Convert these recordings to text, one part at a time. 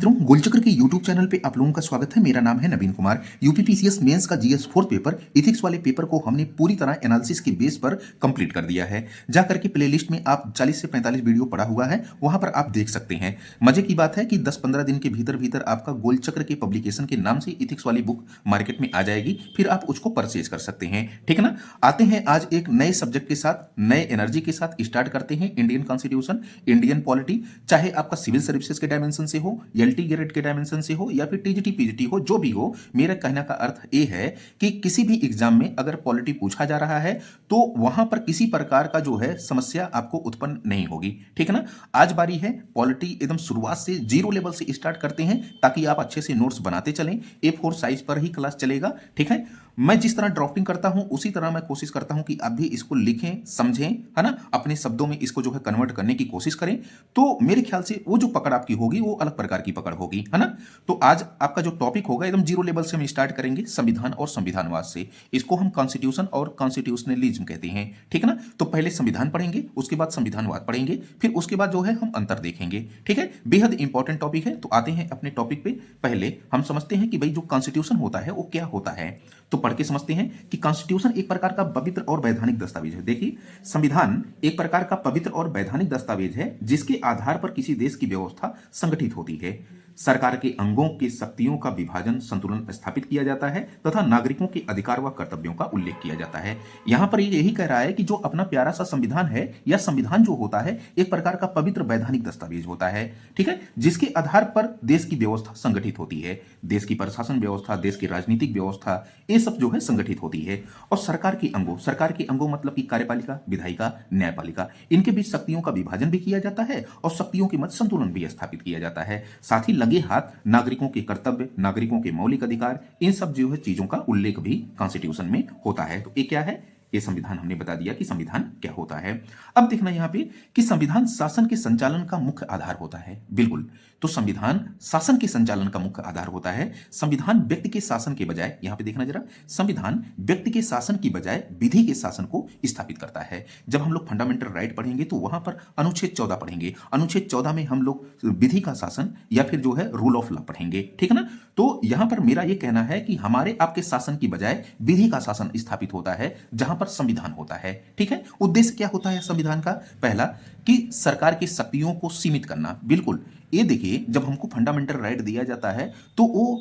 मित्रों, गोलचक्र के YouTube channel पे आप लोगों का स्वागत है। मेरा नाम है नवीन कुमार। यूपीपीसीएस मेंस का जीएस फोर्थ पेपर इथिक्स वाले पेपर को हमने पूरी तरह एनालिसिस के बेस पर कंप्लीट कर दिया है। जाकर के प्लेलिस्ट में आप 40 से 45 वीडियो पड़ा हुआ है, वहां पर आप देख सकते हैं। मजे की बात है कि 10-15 दिन के भीतर भीतर आपका गोलचक्र के पब्लिकेशन के नाम से इथिक्स वाली बुक मार्केट में आ जाएगी, फिर आप उसको परचेज कर सकते हैं। ठीक है ना। आते हैं आज एक नए सब्जेक्ट के साथ, नए एनर्जी के साथ स्टार्ट करते हैं। इंडियन कॉन्स्टिट्यूशन, इंडियन पॉलिटी, चाहे आपका सिविल सर्विसेज के डायमेंशन से हो, एलटी ग्रेड के डायमेंशन से हो या फिर टीजीटी पीजीटी हो, जो भी हो, मेरा कहने का अर्थ ये है कि किसी भी एग्जाम में अगर पॉलिटी पूछा जा रहा है तो वहां पर किसी प्रकार का जो है समस्या आपको उत्पन्न नहीं होगी। ठीक है ना। आज बारी है पॉलिटी एकदम शुरुआत से जीरो लेवल से स्टार्ट करते हैं, ताकि आप अच्छे से नोट्स बनाते चलें। A4 साइज पर ही क्लास चलेगा। ठीक है। मैं जिस तरह ड्राफ्टिंग करता हूं उसी तरह मैं कोशिश करता हूं कि आप भी इसको लिखें, समझें, है ना, अपने शब्दों में इसको जो है कन्वर्ट करने की कोशिश करें। तो मेरे ख्याल से वो जो पकड़ आपकी होगी वो अलग प्रकार की पकड़ होगी, है ना। तो आज आपका जो टॉपिक होगा एकदम जीरो लेवल से हम स्टार्ट करेंगे, संविधान और संविधानवाद से। इसको हम कॉन्स्टिट्यूशन और कॉन्स्टिट्यूशनलिज्म कहते हैं। ठीक है ना। तो पहले संविधान पढ़ेंगे, उसके बाद संविधानवाद पढ़ेंगे, फिर उसके बाद जो है हम अंतर देखेंगे। ठीक है। बेहद इंपॉर्टेंट टॉपिक है। तो आते हैं अपने टॉपिक पे। पहले हम समझते हैं कि भाई जो कॉन्स्टिट्यूशन होता है वो क्या होता है। तो पढ़ के समझते हैं कि कॉन्स्टिट्यूशन एक प्रकार का पवित्र और वैधानिक दस्तावेज है। देखिए, संविधान एक प्रकार का पवित्र और वैधानिक दस्तावेज है जिसके आधार पर किसी देश की व्यवस्था संगठित होती है। सरकार के अंगों के शक्तियों का विभाजन, संतुलन स्थापित किया जाता है तथा नागरिकों के अधिकार व कर्तव्यों का उल्लेख किया जाता है। यहां पर यही कह रहा है कि जो अपना प्यारा सा संविधान है, या संविधान जो होता है एक प्रकार का पवित्र वैधानिक दस्तावेज होता है। ठीक है। जिसके आधार पर देश की व्यवस्था संगठित होती है। देश की प्रशासन व्यवस्था, देश की राजनीतिक व्यवस्था, ये सब जो है संगठित होती है। और सरकार के अंगों मतलब कि कार्यपालिका, विधायिका, न्यायपालिका, इनके बीच शक्तियों का विभाजन भी किया जाता है और शक्तियों के मध्य संतुलन भी स्थापित किया जाता है। साथ ही लगे हाथ नागरिकों के कर्तव्य, नागरिकों के मौलिक अधिकार, इन सब जो है चीजों का उल्लेख भी कॉन्स्टिट्यूशन में होता है। तो ये क्या है? ये संविधान हमने बता दिया कि संविधान क्या होता है। अब देखना यहां पे कि संविधान शासन के संचालन का मुख्य आधार होता है। बिल्कुल। तो संविधान शासन के संचालन का मुख्य आधार होता है। संविधान व्यक्ति के शासन के बजाय, यहां पे देखना जरा, संविधान व्यक्ति के शासन की बजाय विधि के शासन को स्थापित करता है। जब हम लोग फंडामेंटल राइट पढ़ेंगे तो वहां पर अनुच्छेद 14 पढ़ेंगे। अनुच्छेद 14 में हम लोग विधि का शासन या फिर जो है रूल ऑफ लॉ पढ़ेंगे। ठीक है ना। तो यहां पर मेरा यह कहना है कि हमारे आपके शासन की बजाय विधि का शासन स्थापित होता है, जहां पर संविधान होता है। ठीक है। उद्देश्य क्या होता है संविधान का? पहला, कि सरकार की शक्तियों को सीमित करना। बिल्कुल। ये देखिए, जब हमको फंडामेंटल राइट दिया जाता है तो वो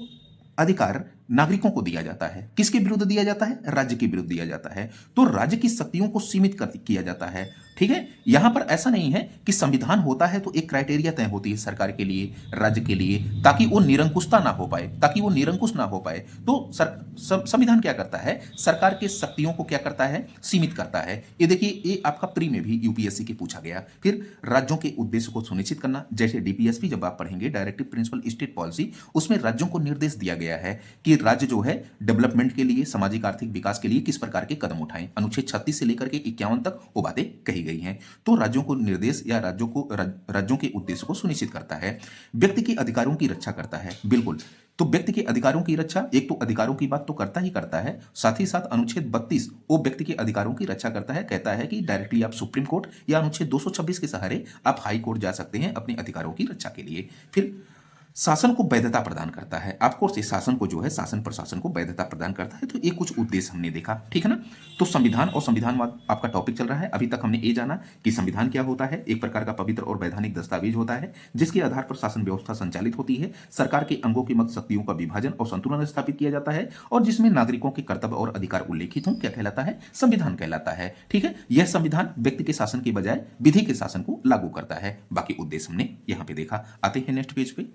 अधिकार नागरिकों को दिया जाता है। किसके विरुद्ध दिया जाता है? राज्य के विरुद्ध दिया जाता है। तो राज्य की शक्तियों को सीमित किया जाता है। ठीक है। यहां पर ऐसा नहीं है कि संविधान होता है तो एक क्राइटेरिया तय होती है सरकार के लिए, राज्य के लिए, ताकि वो निरंकुशता ना हो पाए, ताकि वो निरंकुश ना हो पाए। तो संविधान क्या करता है? सरकार के शक्तियों को क्या करता है? सीमित करता है। ये देखिए, ये आपका प्री में भी यूपीएससी के पूछा गया। फिर राज्यों के उद्देश्य को सुनिश्चित करना, जैसे डीपीएसपी जब आप पढ़ेंगे, डायरेक्टिव प्रिंसिपल स्टेट पॉलिसी, उसमें राज्यों को निर्देश दिया गया है कि राज्य जो है डेवलपमेंट के लिए, सामाजिक आर्थिक विकास के लिए किस प्रकार के कदम उठाएं। अनुच्छेद 36 से लेकर के 51 तक वो बातें कही गई हैं। तो राज्यों को निर्देश या राज्यों के उद्देश्य को सुनिश्चित करता है। व्यक्ति के अधिकारों की रक्षा करता है। बिल्कुल। तो व्यक्ति के अधिकारों की रक्षा, एक तो अधिकारों की बात तो करता ही करता है, साथ ही साथ अनुच्छेद 32 वो व्यक्ति के अधिकारों की रक्षा करता है। कहता है कि डायरेक्टली आप सुप्रीम कोर्ट या अनुच्छेद 226 के सहारे आप हाई कोर्ट जा सकते हैं अपने अधिकारों की रक्षा के लिए। फिर शासन को वैधता प्रदान करता है। आपको से शासन को जो है, शासन प्रशासन को वैधता प्रदान करता है। तो ये कुछ उद्देश्य हमने देखा। ठीक है ना। तो संविधान और संविधानवाद आपका टॉपिक चल रहा है। अभी तक हमने ये जाना कि संविधान क्या होता है। एक प्रकार का पवित्र और वैधानिक दस्तावेज होता है जिसके आधार पर शासन व्यवस्था संचालित होती है। सरकार के अंगों के मध्य शक्तियों का विभाजन और संतुलन स्थापित किया जाता है, और जिसमें नागरिकों के कर्तव्य और अधिकार उल्लेखित हों, क्या कहलाता है? संविधान कहलाता है। ठीक है। यह संविधान व्यक्ति के शासन के बजाय विधि के शासन को लागू करता है। बाकी उद्देश्य हमने यहां पे देखा। आते हैं नेक्स्ट पेज पे।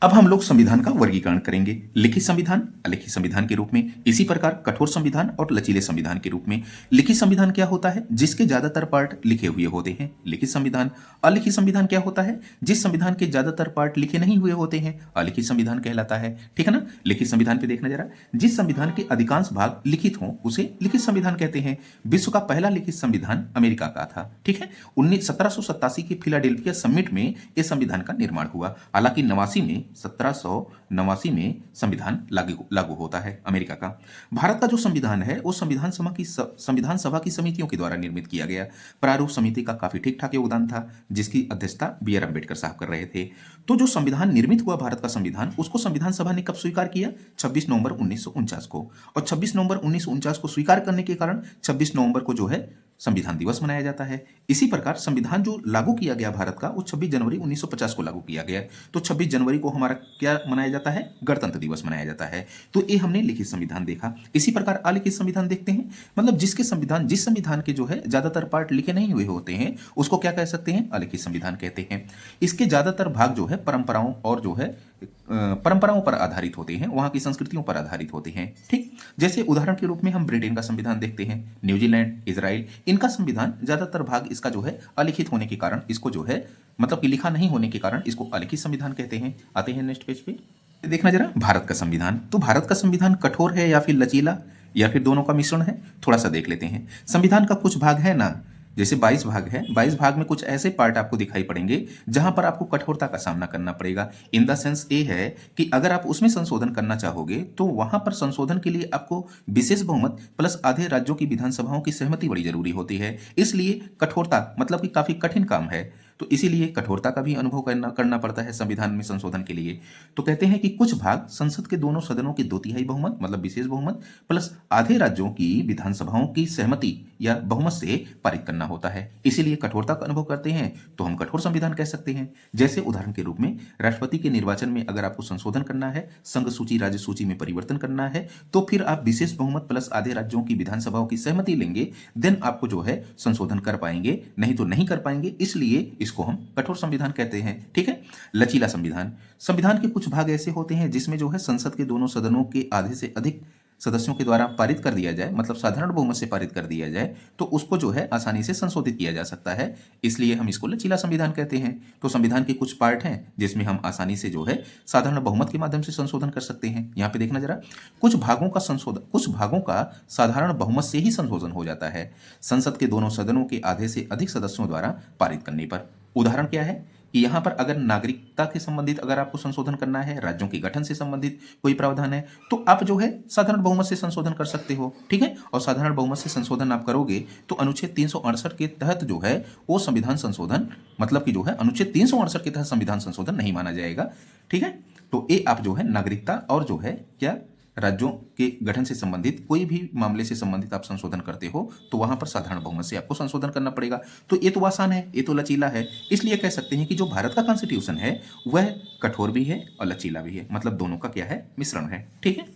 अब हम लोग संविधान का वर्गीकरण करेंगे, लिखित संविधान, अलिखित संविधान के रूप में, इसी प्रकार कठोर संविधान और लचीले संविधान के रूप में। लिखित संविधान क्या होता है? जिसके ज्यादातर पार्ट लिखे हुए होते हैं, लिखित संविधान। अलिखित संविधान क्या होता है? जिस संविधान के ज्यादातर पार्ट लिखे नहीं हुए होते हैं, अलिखित संविधान कहलाता है। ठीक है ना। लिखित संविधान पे देखना जरा, जिस संविधान के अधिकांश भाग लिखित हों उसे लिखित संविधान कहते हैं। विश्व का पहला लिखित संविधान अमेरिका का था। ठीक है। 1787 के फिलाडेल्फिया समिट में इस संविधान का निर्माण हुआ। हालांकि 89 में 1789 में संविधान लागू लागू होता है अमेरिका का। भारत का जो संविधान है वो संविधान सभा की समितियों के द्वारा निर्मित किया गया। प्रारूप समिति का काफी ठीक ठाक योगदान था, जिसकी अध्यक्षता बी आर अम्बेडकर साहब कर रहे थे। तो जो संविधान निर्मित हुआ भारत का संविधान, उसको संविधान सभा ने कब स्वीकार किया? 26 नवंबर 1949 को। और 26 नवंबर 1949 को स्वीकार करने के कारण 26 नवंबर को जो है संविधान दिवस मनाया जाता है। इसी प्रकार संविधान जो लागू किया गया भारत का, वो 26 जनवरी 1950 को लागू किया गया। तो 26 जनवरी को हमारा क्या मनाया जाता है? गणतंत्र दिवस मनाया जाता है। तो ये हमने लिखित संविधान देखा। इसी प्रकार अलिखित संविधान देखते हैं, मतलब जिस संविधान के जो है ज्यादातर पार्ट लिखे नहीं हुए होते हैं, उसको क्या कह सकते हैं? अलिखित संविधान कहते हैं। इसके ज्यादातर भाग जो है परंपराओं और जो है परंपराओं पर आधारित होते हैं, वहां की संस्कृतियों पर आधारित होते हैं। ठीक, जैसे उदाहरण के रूप में हम ब्रिटेन का संविधान देखते हैं, न्यूजीलैंड, इजराइल, इनका संविधान ज्यादातर भाग इसका जो है अलिखित होने के कारण इसको जो है मतलब कि लिखा नहीं होने के कारण इसको अलिखित संविधान कहते हैं। आते हैं नेक्स्ट पेज पे, देखना जरा भारत का संविधान। तो भारत का संविधान कठोर है या फिर लचीला या फिर दोनों का मिश्रण है, थोड़ा सा देख लेते हैं। संविधान का कुछ भाग है ना, जैसे 22 भाग है, 22 भाग में कुछ ऐसे पार्ट आपको दिखाई पड़ेंगे जहां पर आपको कठोरता का सामना करना पड़ेगा। इन द सेंस ये है कि अगर आप उसमें संशोधन करना चाहोगे तो वहां पर संशोधन के लिए आपको विशेष बहुमत प्लस आधे राज्यों की विधानसभाओं की सहमति बड़ी जरूरी होती है। इसलिए कठोरता मतलब कि काफी कठिन काम है, तो इसीलिए कठोरता का भी अनुभव करना पड़ता है संविधान में संशोधन के लिए। तो कहते हैं कि कुछ भाग संसद के दोनों सदनों के 2/3 बहुमत मतलब विशेष बहुमत प्लस आधे राज्यों की विधानसभाओं की सहमति या बहुमत से पारित करना होता है, इसीलिए कठोरता का अनुभव करते हैं, तो हम कठोर संविधान कह सकते हैं। जैसे उदाहरण के रूप में राष्ट्रपति के निर्वाचन में अगर आपको संशोधन करना है, संघ सूची राज्य सूची में परिवर्तन करना है, तो फिर आप विशेष बहुमत प्लस आधे राज्यों की विधानसभाओं की सहमति लेंगे, देन आपको जो है संशोधन कर पाएंगे, नहीं तो नहीं कर पाएंगे। इसलिए इसको हम कठोर संविधान कहते हैं। ठीक है। लचीला संविधान, संविधान के कुछ भाग ऐसे होते हैं जिसमें जो है संसद के दोनों सदनों के आधे से अधिक सदस्यों के द्वारा पारित कर दिया जाए, मतलब साधारण बहुमत से पारित कर दिया जाए, तो उसको जो है आसानी से संशोधित किया जा सकता है, इसलिए हम इसको लचीला संविधान कहते हैं। तो संविधान के कुछ पार्ट हैं जिसमें हम आसानी से जो है साधारण बहुमत के माध्यम से संशोधन कर सकते हैं। यहाँ पे देखना जरा, कुछ भागों का साधारण बहुमत से ही संशोधन हो जाता है, संसद के दोनों सदनों के आधे से अधिक सदस्यों द्वारा पारित करने पर। उदाहरण क्या है कि यहाँ पर अगर नागरिकता के संबंधित अगर आपको संशोधन करना है, राज्यों के गठन से संबंधित कोई प्रावधान है, तो आप जो है साधारण बहुमत से संशोधन कर सकते हो। ठीक है। और साधारण बहुमत से संशोधन आप करोगे तो अनुच्छेद 368 के तहत जो है वो संविधान संशोधन मतलब कि जो है अनुच्छेद 368 के तहत संविधान संशोधन नहीं माना जाएगा। ठीक है। तो ये आप जो है नागरिकता और जो है क्या राज्यों के गठन से संबंधित कोई भी मामले से संबंधित आप संशोधन करते हो तो वहां पर साधारण बहुमत से आपको संशोधन करना पड़ेगा। तो ये तो आसान है, ये तो लचीला है, इसलिए कह सकते हैं कि जो भारत का कॉन्स्टिट्यूशन है वह कठोर भी है और लचीला भी है, मतलब दोनों का क्या है, मिश्रण है। ठीक है।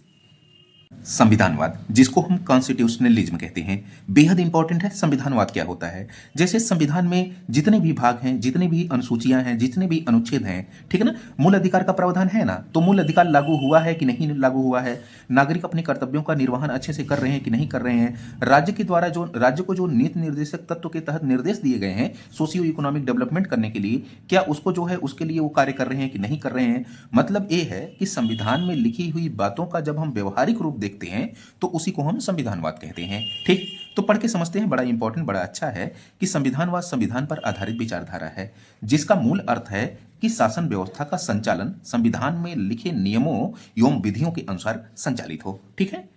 संविधानवाद, जिसको हम कॉन्स्टिट्यूशनलिज्म कहते हैं, बेहद इंपॉर्टेंट है। संविधानवाद क्या होता है? जैसे संविधान में जितने भी भाग हैं, जितने भी अनुसूचियां हैं, जितने भी अनुच्छेद हैं, ठीक है ना, मूल अधिकार का प्रावधान है ना, तो मूल अधिकार लागू हुआ है कि नहीं लागू हुआ है, नागरिक अपने कर्तव्यों का निर्वहन अच्छे से कर रहे हैं कि नहीं कर रहे हैं, राज्य के द्वारा जो राज्य को जो नीति निर्देशक तत्व के तहत निर्देश दिए गए हैं सोशियो इकोनॉमिक डेवलपमेंट करने के लिए, क्या उसको जो है उसके लिए वो कार्य कर रहे हैं कि नहीं कर रहे हैं। मतलब ये है कि संविधान में लिखी हुई बातों का जब हम व्यवहारिक रूप देखते हैं तो उसी को हम संविधानवाद कहते हैं। ठीक, तो पढ़ के समझते हैं, बड़ा इंपॉर्टेंट, बड़ा अच्छा है कि संविधानवाद संविधान पर आधारित विचारधारा है जिसका मूल अर्थ है कि शासन व्यवस्था का संचालन संविधान में लिखे नियमों एवं विधियों के अनुसार संचालित हो। ठीक है।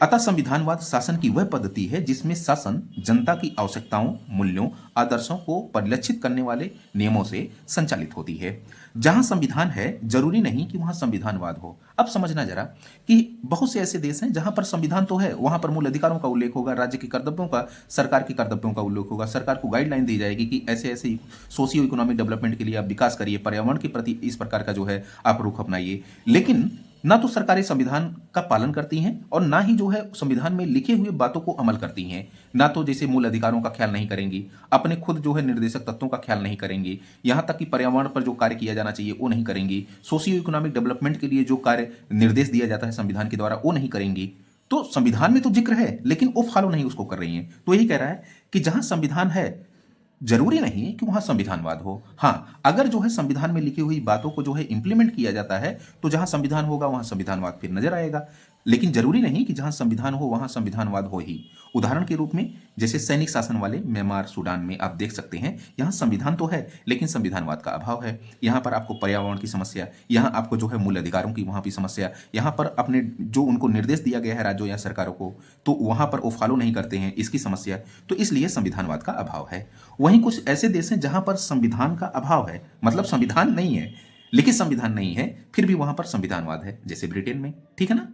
अतः संविधानवाद शासन की वह पद्धति है जिसमें शासन जनता की आवश्यकताओं, मूल्यों, आदर्शों को परिलक्षित करने वाले नियमों से संचालित होती है। जहां संविधान है जरूरी नहीं कि वहां संविधानवाद हो। अब समझना जरा कि बहुत से ऐसे देश हैं जहां पर संविधान तो है, वहां पर मूल अधिकारों का उल्लेख होगा, राज्य के कर्तव्यों का, सरकार के कर्तव्यों का उल्लेख होगा, सरकार को गाइडलाइन दी जाएगी कि ऐसे ऐसे सोशियो इकोनॉमिक डेवलपमेंट के लिए आप विकास करिए, पर्यावरण के प्रति इस प्रकार का जो है आप रुख अपनाइए। लेकिन ना तो सरकारें संविधान का पालन करती हैं और ना ही जो है संविधान में लिखे हुए बातों को अमल करती हैं। ना तो जैसे मूल अधिकारों का ख्याल नहीं करेंगी, अपने खुद जो है निर्देशक तत्वों का ख्याल नहीं करेंगी, यहाँ तक कि पर्यावरण पर जो कार्य किया जाना चाहिए वो नहीं करेंगी, सोशियो इकोनॉमिक डेवलपमेंट के लिए जो कार्य निर्देश दिया जाता है संविधान के द्वारा वो नहीं करेंगी। तो संविधान में तो जिक्र है लेकिन वो फॉलो नहीं उसको कर रही है। तो यही कह रहा है कि जहां संविधान है जरूरी नहीं कि वहां संविधानवाद हो। हाँ, अगर जो है संविधान में लिखी हुई बातों को जो है इंप्लीमेंट किया जाता है तो जहां संविधान होगा वहां संविधानवाद फिर नजर आएगा। लेकिन जरूरी नहीं कि जहां संविधान हो वहां संविधानवाद हो ही। उदाहरण के रूप में जैसे सैनिक शासन वाले म्यांमार सूडान में आप देख सकते हैं, यहाँ संविधान तो है लेकिन संविधानवाद का अभाव है। यहाँ पर आपको पर्यावरण की समस्या, यहाँ आपको जो है मूल अधिकारों की वहाँ भी समस्या, यहाँ पर अपने जो उनको निर्देश दिया गया है राज्यों या सरकारों को, तो वहाँ पर वो फॉलो नहीं करते हैं, इसकी समस्या। तो इसलिए संविधानवाद का अभाव है। वहीं कुछ ऐसे देश हैं जहाँ पर संविधान का अभाव है, मतलब संविधान नहीं है, लिखित संविधान नहीं है, फिर भी वहाँ पर संविधानवाद है, जैसे ब्रिटेन में। ठीक है ना।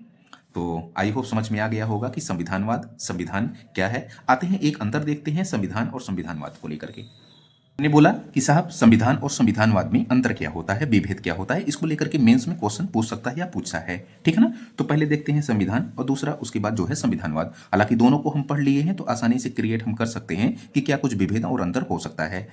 तो आई होप समझ में आ गया होगा कि संविधानवाद, संविधान क्या है। आते हैं एक अंतर देखते हैं संविधान और संविधानवाद को लेकर के। ने बोला कि साहब संविधान और संविधानवाद में अंतर क्या होता है, विभेद क्या होता है, इसको लेकर के मेंस में क्वेश्चन पूछ सकता है या पूछा है। ठीक है ना। तो पहले देखते हैं संविधान और दूसरा उसके बाद जो है संविधानवाद। हालांकि दोनों को हम पढ़ लिए हैं तो आसानी से क्रिएट हम कर सकते हैं कि क्या कुछ विभेद और अंतर हो सकता है।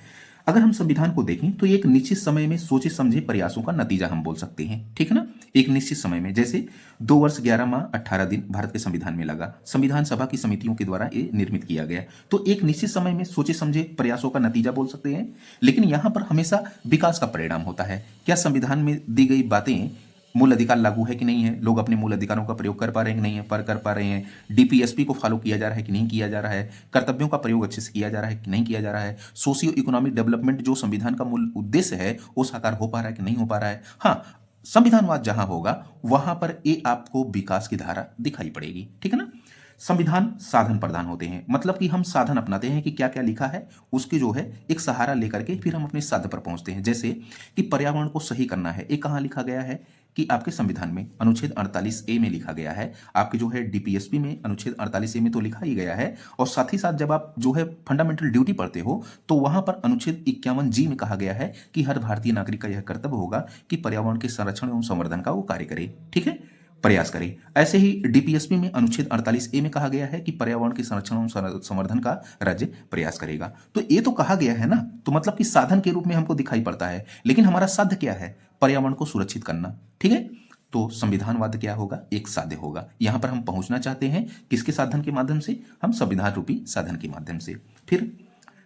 अगर हम संविधान को देखें तो एक निश्चित समय में सोचे समझे प्रयासों का नतीजा हम बोल सकते हैं। ठीक है ना। एक निश्चित समय में, जैसे 2 वर्ष 11 माह 18 दिन भारत के संविधान में लगा, संविधान सभा की समितियों के द्वारा ये निर्मित किया गया। तो एक निश्चित समय में सोचे समझे प्रयासों का नतीजा बोल सकते हैं। लेकिन यहाँ पर हमेशा विकास का परिणाम होता है। क्या संविधान में दी गई बातें, मूल अधिकार लागू है कि नहीं है, लोग अपने मूल अधिकारों का प्रयोग कर पा रहे हैं कि नहीं है, पर कर पा रहे हैं, डीपीएसपी को फॉलो किया जा रहा है कि नहीं किया जा रहा है, कर्तव्यों का प्रयोग अच्छे से किया जा रहा है कि नहीं किया जा रहा है, सोशियो इकोनॉमिक डेवलपमेंट जो संविधान का मूल उद्देश्य है वो साकार हो पा रहा है कि नहीं हो पा रहा है। हाँ, संविधानवाद जहां होगा वहां पर ये आपको विकास की धारा दिखाई पड़ेगी। ठीक है ना। संविधान साधन प्रदान होते हैं, मतलब कि हम साधन अपनाते हैं कि क्या क्या लिखा है उसके जो है एक सहारा लेकर के फिर हम अपने साध्य पर पहुंचते हैं। जैसे कि पर्यावरण को सही करना है, ये कहाँ लिखा गया है कि आपके संविधान में अनुच्छेद 48A में लिखा गया है, आपके जो है डीपीएसपी में अनुच्छेद 48A में तो लिखा ही गया है। और साथ ही साथ जब आप जो है फंडामेंटल ड्यूटी पढ़ते हो तो वहां पर अनुच्छेद 51G में कहा गया है कि हर भारतीय नागरिक का यह कर्तव्य होगा कि पर्यावरण के संरक्षण एवं संवर्धन का वो कार्य करे। ठीक है, प्रयास करें। ऐसे ही डीपीएसपी में अनुच्छेद 48A में कहा गया है कि पर्यावरण के संरक्षण एवं संवर्धन का राज्य प्रयास करेगा। तो ये तो कहा गया है ना, तो मतलब कि साधन के रूप में हमको दिखाई पड़ता है, लेकिन हमारा साध्य क्या है, पर्यावरण को सुरक्षित करना। ठीक है। तो संविधानवाद क्या होगा, एक साध्य होगा। यहां पर हम पहुंचना चाहते हैं किसके साधन के माध्यम से, हम संविधान रूपी साधन के माध्यम से। फिर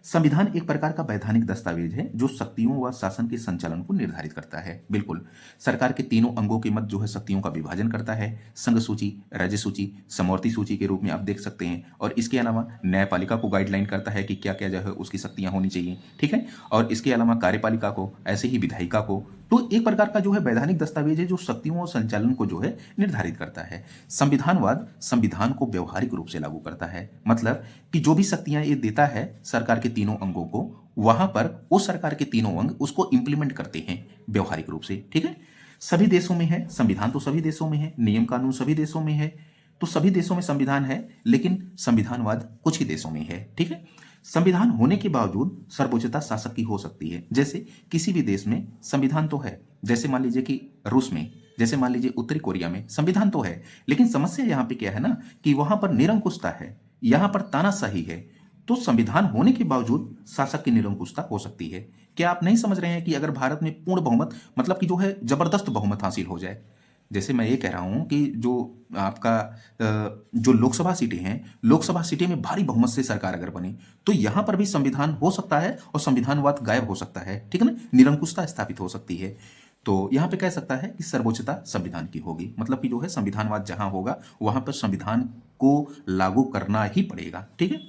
संविधान एक प्रकार का वैधानिक दस्तावेज है जो शक्तियों व शासन के संचालन को निर्धारित करता है। बिल्कुल, सरकार के तीनों अंगों के मध्य जो है शक्तियों का विभाजन करता है। संघ सूची, राज्य सूची, समवर्ती सूची के रूप में आप देख सकते हैं। और इसके अलावा न्यायपालिका को गाइडलाइन करता है कि क्या क्या जो है उसकी शक्तियां होनी चाहिए। ठीक है। और इसके अलावा कार्यपालिका को, ऐसे ही विधायिका को। तो एक प्रकार का जो है वैधानिक दस्तावेज है जो शक्तियों और संचालन को जो है निर्धारित करता है। संविधानवाद संविधान को व्यवहारिक रूप से लागू करता है, मतलब कि जो भी शक्तियां ये देता है सरकार के तीनों अंगों को, वहां पर वो सरकार के तीनों अंग उसको इंप्लीमेंट करते हैं व्यवहारिक रूप से। ठीक है। सभी देशों में है संविधान, तो सभी देशों में है, नियम कानून सभी देशों में है, तो सभी देशों में संविधान है, लेकिन संविधानवाद कुछ ही देशों में है। ठीक है। संविधान होने के बावजूद सर्वोच्चता शासक की हो सकती है। जैसे किसी भी देश में संविधान तो है, जैसे मान लीजिए कि रूस में, जैसे मान लीजिए उत्तरी कोरिया में संविधान तो है, लेकिन समस्या यहाँ पे क्या है ना कि वहां पर निरंकुशता है, यहाँ पर तानाशाही है। तो संविधान होने के बावजूद शासक की निरंकुशता हो सकती है। क्या आप नहीं समझ रहे हैं कि अगर भारत में पूर्ण बहुमत, मतलब कि जो है जबरदस्त बहुमत हासिल हो जाए, जैसे मैं ये कह रहा हूं कि जो आपका जो लोकसभा सीटें हैं, लोकसभा सीटें में भारी बहुमत से सरकार अगर बने तो यहां पर भी संविधान हो सकता है और संविधानवाद गायब हो सकता है। ठीक है ना, निरंकुशता स्थापित हो सकती है। तो यहां पे कह सकता है कि सर्वोच्चता संविधान की होगी, मतलब कि जो है संविधानवाद जहां होगा वहां पर संविधान को लागू करना ही पड़ेगा। ठीक है।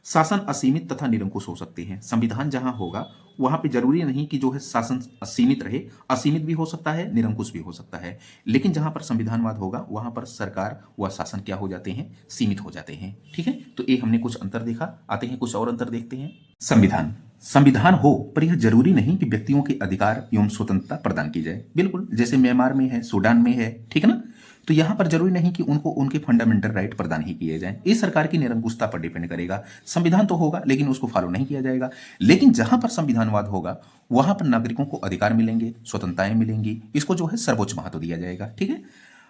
शासन असीमित तथा निरंकुश हो सकते हैं। संविधान जहां होगा वहां पे जरूरी नहीं कि जो है शासन असीमित रहे, असीमित भी हो सकता है, निरंकुश भी हो सकता है। लेकिन जहां पर संविधानवाद होगा वहां पर सरकार व शासन क्या हो जाते हैं, सीमित हो जाते हैं। ठीक है। तो ये हमने कुछ अंतर देखा, आते हैं कुछ और अंतर देखते हैं। संविधान संविधान हो पर यह जरूरी नहीं कि व्यक्तियों के अधिकार एवं स्वतंत्रता प्रदान की जाए। बिल्कुल, जैसे म्यांमार में है, सूडान में है। ठीक है ना। तो यहां पर जरूरी नहीं कि उनको उनके फंडामेंटल राइट प्रदान ही किए जाएं। ये सरकार की निरंकुशता पर डिपेंड करेगा। संविधान तो होगा लेकिन उसको फॉलो नहीं किया जाएगा। लेकिन जहां पर संविधानवाद होगा वहां पर नागरिकों को अधिकार मिलेंगे, स्वतंत्रताएं मिलेंगी, इसको जो है सर्वोच्च महत्व दिया जाएगा। ठीक है।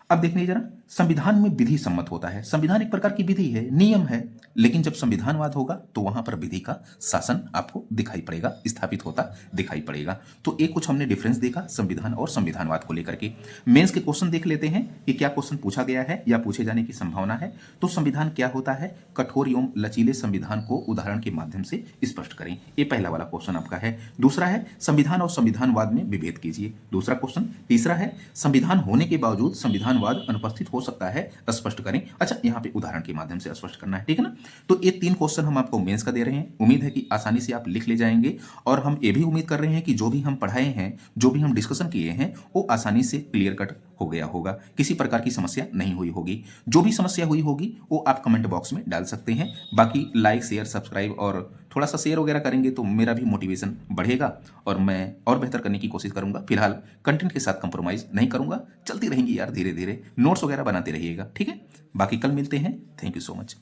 अब देखिए जरा, संविधान में विधि सम्मत होता है। संविधान एक प्रकार की विधि है, नियम है, लेकिन जब संविधानवाद होगा तो वहां पर विधि का शासन आपको दिखाई पड़ेगा, स्थापित होता दिखाई पड़ेगा। तो एक कुछ हमने डिफरेंस देखा संविधान और संविधानवाद को लेकर के। मेंस के क्वेश्चन देख लेते हैं कि क्या क्वेश्चन पूछा गया है या पूछे जाने की संभावना है। तो संविधान क्या होता है, कठोर एवं लचीले संविधान को उदाहरण के माध्यम से स्पष्ट करें। ये पहला वाला क्वेश्चन आपका है। दूसरा है संविधान और संविधानवाद में विभेद कीजिए, दूसरा क्वेश्चन। तीसरा है संविधान होने के बावजूद संविधान अनुवाद अनुपस्थित हो सकता है, स्पष्ट करें। अच्छा, यहाँ पे उदाहरण के माध्यम से स्पष्ट करना है, ठीक है ना। तो ये 3 क्वेश्चन हम आपको मेंस का दे रहे हैं। उम्मीद है कि आसानी से आप लिख ले जाएंगे और हम ये भी उम्मीद कर रहे हैं कि जो भी हम पढ़ाए हैं, जो भी हम डिस्कशन किए हैं, वो आसानी से क्लियर कट हो गया होगा, किसी प्रकार की समस्या नहीं हुई होगी। जो भी समस्या हुई होगी वो आप कमेंट बॉक्स में डाल सकते हैं। बाकी लाइक, शेयर, सब्सक्राइब और थोड़ा सा शेयर वगैरह करेंगे तो मेरा भी मोटिवेशन बढ़ेगा और मैं और बेहतर करने की कोशिश करूंगा। फिलहाल कंटेंट के साथ कंप्रोमाइज नहीं करूंगा, चलती रहेंगी यार, धीरे धीरे नोट्स वगैरह बनाते रहिएगा, ठीक है। बाकी कल मिलते हैं। Thank you so much.